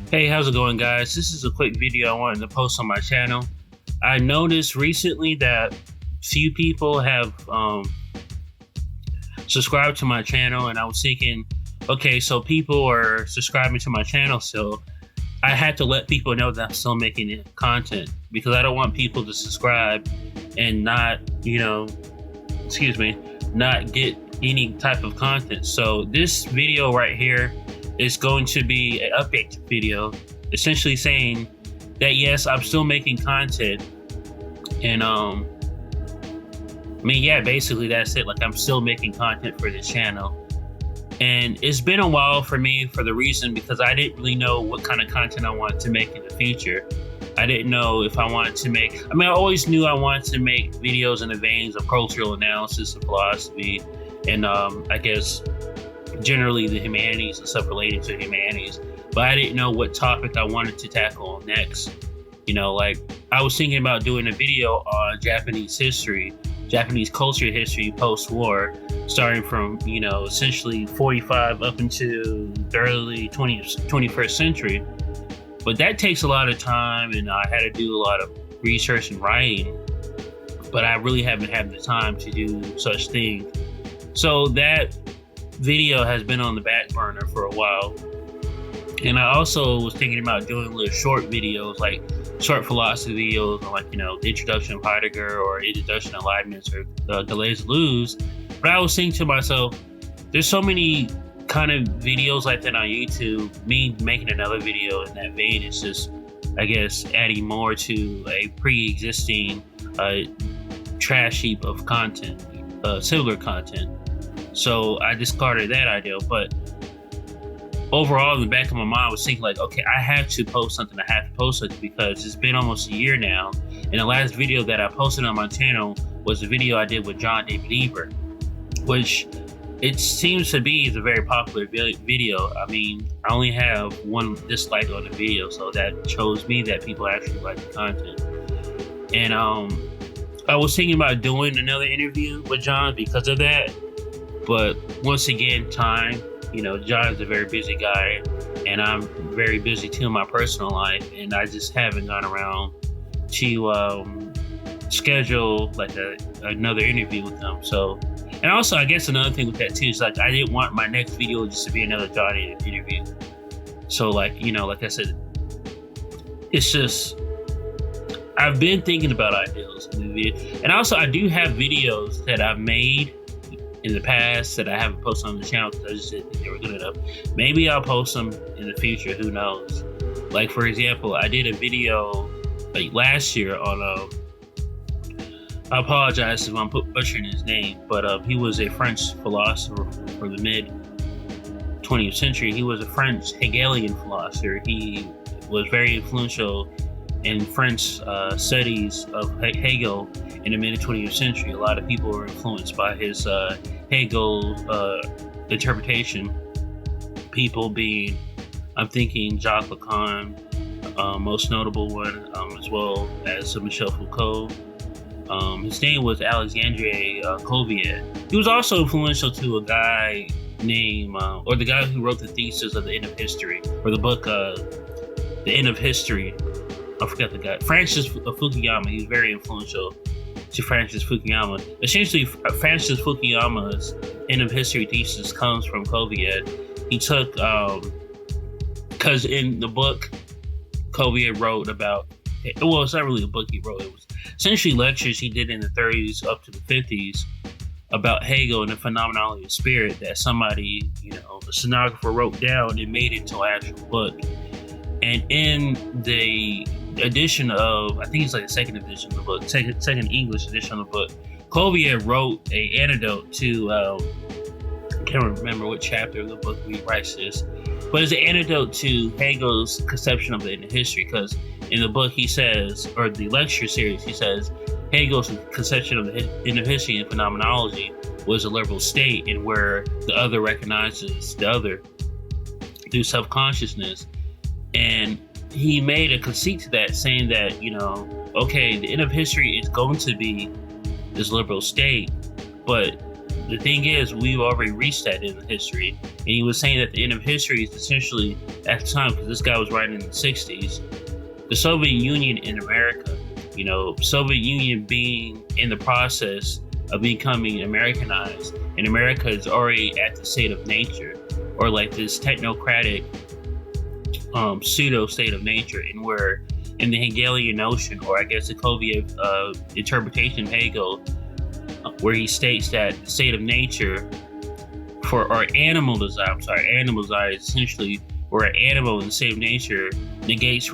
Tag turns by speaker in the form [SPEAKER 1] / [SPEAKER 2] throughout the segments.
[SPEAKER 1] Hey, how's it going, guys? This is a quick video I wanted to post on my channel. I noticed recently that few people have subscribed to my channel, and I was thinking, okay, so people are subscribing to my channel, so I had to let people know that I'm still making content, because I don't want people to subscribe and not, not get any type of content. So this video right here is going to be an update video, essentially saying that yes, I'm still making content, and basically that's it. Like, I'm still making content for this channel, and it's been a while for me, for the reason because I didn't really know what kind of content I wanted to make in the future. I didn't know if I wanted to make, I always knew I wanted to make videos in the veins of cultural analysis and philosophy, and I guess generally the humanities and stuff related to humanities, but I didn't know what topic I wanted to tackle next. Like, I was thinking about doing a video on Japanese history, Japanese culture history post-war, starting from, essentially 45 up into the early 21st century. But that takes a lot of time, and I had to do a lot of research and writing, but I really haven't had the time to do such things. So that video has been on the back burner for a while. And I also was thinking about doing little short videos, like short philosophy videos, like, the introduction of Heidegger or introduction of Leibniz or Deleuze. But I was thinking to myself, there's so many kind of videos like that on YouTube. Me making another video in that vein is just, I guess, adding more to a pre-existing trash heap of content, similar content. So I discarded that idea. But overall, in the back of my mind, I was thinking, like, okay, I have to post something. Because it's been almost a year now. And the last video that I posted on my channel was a video I did with John David Ebert, which it seems to be is a very popular video. I only have one dislike on the video, so that shows me that people actually like the content. And I was thinking about doing another interview with John because of that. But once again, time, John's a very busy guy, and I'm very busy too in my personal life, and I just haven't gone around to schedule like another interview with him. So, and also, I guess another thing with that too is, like, I didn't want my next video just to be another John interview. So, like I said, it's just, I've been thinking about ideas in the video, and also I do have videos that I've made in the past that I haven't posted on the channel because I just didn't think they were good enough. Maybe I'll post them in the future, who knows. Like, for example, I did a video like last year on I apologize if I'm butchering his name, but he was a French philosopher for the mid 20th century. He was a French Hegelian philosopher. He was very influential in French studies of Hegel in the mid 20th century. A lot of people were influenced by his Hegel interpretation. People being, I'm thinking Jacques Lacan, most notable one, as well as Michel Foucault. His name was Alexandre Kojeve. He was also influential to a guy named, or the guy who wrote the thesis of The End of History, or the book The End of History. I forgot the guy. Francis Fukuyama. He's very influential to Francis Fukuyama. Essentially, Francis Fukuyama's End of History thesis comes from Kojeve. He took, because in the book, Kojeve wrote about, well, it's not really a book he wrote. It was essentially lectures he did in the 30s up to the 50s about Hegel and the phenomenology of spirit that somebody, a stenographer wrote down and made it into an actual book. And in the edition of, I think it's like the second edition of the book, second English edition of the book, Kojeve wrote an antidote to, I can't remember what chapter of the book he writes this, but it's an antidote to Hegel's conception of the end of history, because in the book he says, or the lecture series, he says, Hegel's conception of the end of history and phenomenology was a liberal state, and where the other recognizes the other through self-consciousness. And he made a conceit to that, saying that, okay, the end of history is going to be this liberal state, but the thing is, we've already reached that end of history. And he was saying that the end of history is essentially, at the time, because this guy was writing in the 60s, the Soviet Union in America. Soviet Union being in the process of becoming Americanized, and America is already at the state of nature, or like this technocratic pseudo state of nature, and where in the Hegelian notion, or I guess the Kojeve interpretation of Hegel, where he states that the state of nature animal desire is essentially where an animal in the state of nature negates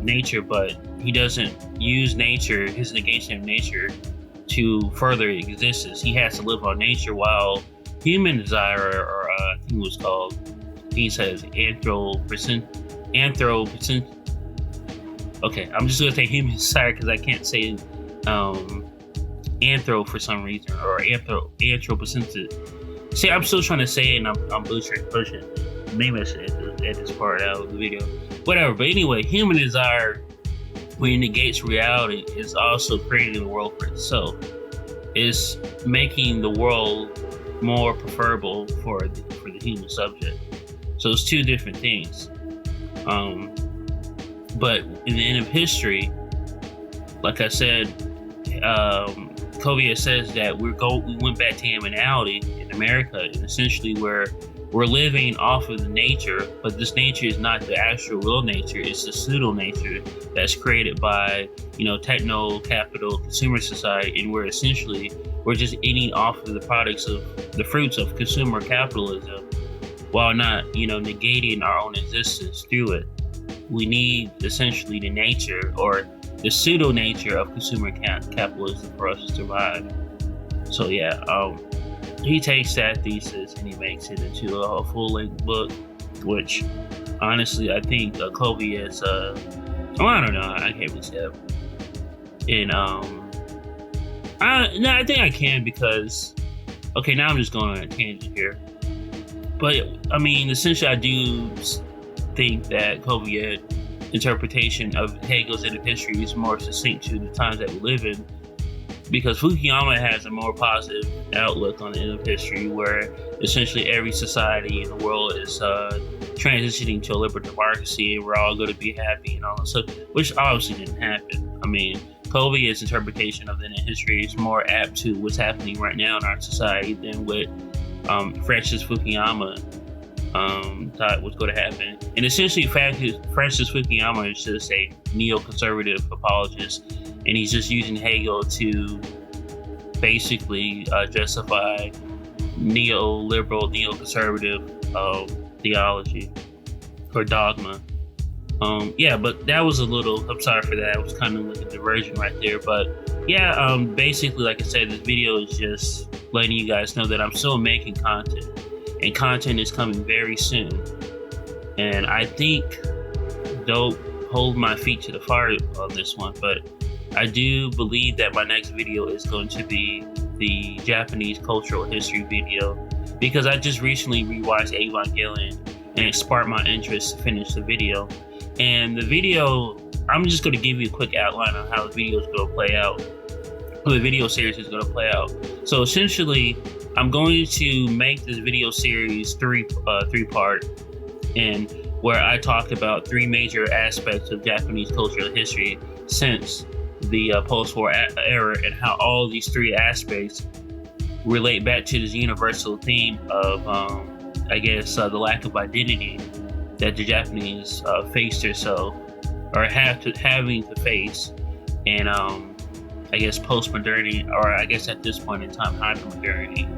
[SPEAKER 1] nature, but he doesn't use nature, his negation of nature, to further existence. He has to live on nature, while human desire, or I think it was called, he says anthropocentrism. Okay, I'm just gonna say human desire because I can't say anthro for some reason, or anthropocentrism. See, I'm still trying to say it, and I'm pushing. Maybe I should edit this part out of the video. Whatever. But anyway, human desire, when it negates reality, is also creating the world for itself. It's making the world more preferable for the human subject. So it's two different things. But in the end of history, like I said, Kojeve says that we went back to animality in America, and essentially where we're living off of the nature, but this nature is not the actual real nature. It's the pseudo nature that's created by, techno-capital consumer society, and where essentially we're just eating off of the products of the fruits of consumer capitalism, while not, negating our own existence through it. We need essentially the nature, or the pseudo nature of consumer capitalism for us to survive. So yeah, he takes that thesis and he makes it into a full-length book, which honestly I think Kojeve is I don't know, I can't really say that. And I think I can, because now I'm just going on a tangent here, but I mean, essentially I do think that Kojeve's interpretation of Hegel's end of history is more succinct to the times that we live in, because Fukuyama has a more positive outlook on the end of history, where essentially every society in the world is transitioning to a liberal democracy, and we're all going to be happy and all that stuff, which obviously didn't happen. I mean, Kojeve's interpretation of the end of history is more apt to what's happening right now in our society than what Francis Fukuyama thought was going to happen. And essentially, Francis Fukuyama is just a neoconservative apologist, and he's just using Hegel to basically justify neoliberal, neoconservative theology or dogma. But that was a little, I'm sorry for that. It was kind of like a diversion right there. But yeah, basically, like I said, this video is just letting you guys know that I'm still making content, and content is coming very soon. And I think, don't hold my feet to the fire on this one, but I do believe that my next video is going to be the Japanese cultural history video, because I just recently rewatched Evangelion and it sparked my interest to finish the video. And the video, I'm just going to give you a quick outline on how the video is going to play out, how the video series is going to play out. So essentially, I'm going to make this video series three-part, and where I talk about three major aspects of Japanese cultural history since the post-war era, and how all these three aspects relate back to this universal theme of, the lack of identity that the Japanese face themselves, or having to face, and post-modernity, or I guess at this point in time, hyper-modernity.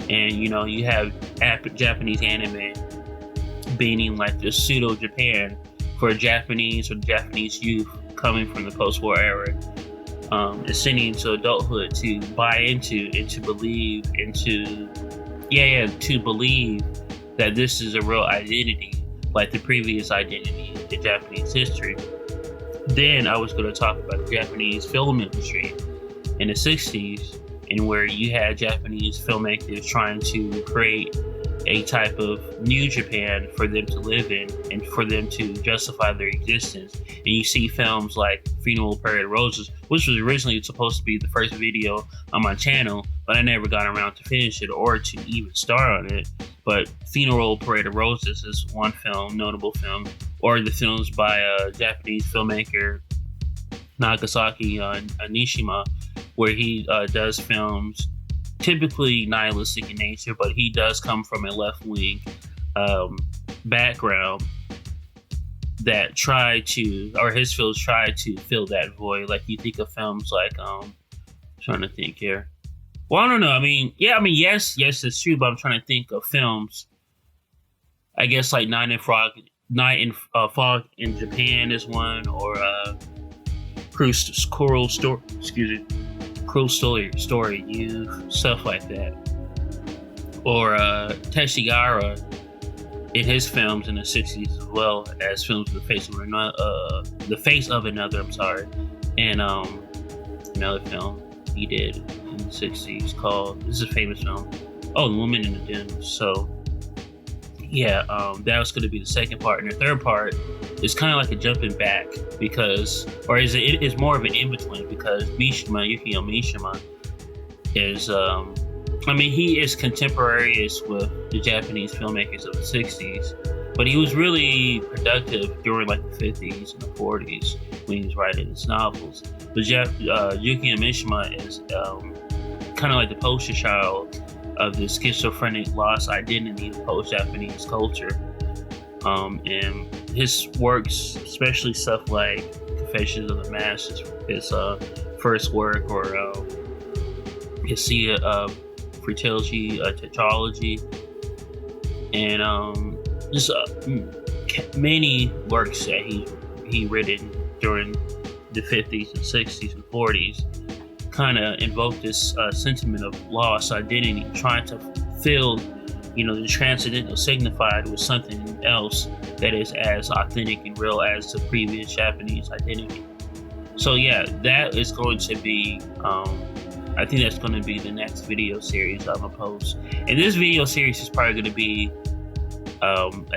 [SPEAKER 1] And you have Japanese anime being like the pseudo Japan for Japanese or Japanese youth coming from the post-war era, ascending to adulthood to buy into and to believe to believe that this is a real identity, like the previous identity in Japanese history. Then I was going to talk about the Japanese film industry in the 60s, and where you had Japanese filmmakers trying to create a type of new Japan for them to live in and for them to justify their existence. And you see films like Funeral Parade of Roses, which was originally supposed to be the first video on my channel, but I never got around to finish it or to even start on it. But Funeral Parade of Roses is one film, notable film, or the films by a Japanese filmmaker, Nagasaki Nishima, where he does films typically nihilistic in nature, but he does come from a left-wing background that his films try to fill that void. Like you think of films like, trying to think here. Well, I don't know. Yes, it's true, but I'm trying to think of films. I guess like Night in Fog in Japan is one, or Cruel Story, Youth, stuff like that. Or Teshigara in his films in the 60s, as well as films The Face of Another, and another film he did in the 60s called, this is a famous film, The Woman in the Dunes. So yeah, that was going to be the second part, and the third part is kind of like a jumping back, it is more of an in-between, because Yukio Mishima is he is contemporaneous with the Japanese filmmakers of the 60s, but he was really productive during like the 50s and the 40s when he was writing his novels. But Yukio Mishima is kind of like the poster child of the schizophrenic lost identity of post-Japanese culture. And his works, especially stuff like Confessions of the Mask, his first work, or his tetralogy, and just many works that he written during the 50s and 60s and 40s kind of invoked this sentiment of lost identity, trying to fill the transcendental signified with something else that is as authentic and real as the previous Japanese identity. So yeah, that is going to be, I think that's going to be the next video series I'm going to post. And this video series is probably going to be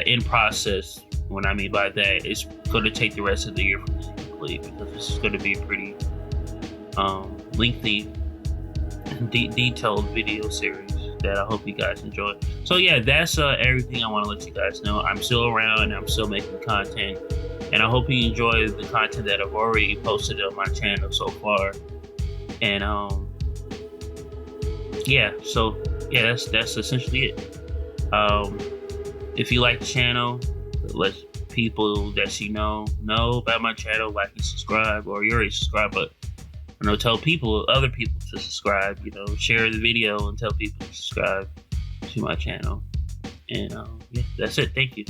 [SPEAKER 1] in process. What I mean by that, it's going to take the rest of the year for me to complete, because this is going to be a pretty lengthy, detailed video series that I hope you guys enjoy. So yeah, that's everything I want to let you guys know. I'm still around and I'm still making content, and I hope you enjoy the content that I've already posted on my channel so far. And that's essentially it. If you like the channel, let people that you know about my channel, like and subscribe, or you already subscribed, but tell other people to subscribe. Share the video and tell people to subscribe to my channel. And that's it. Thank you.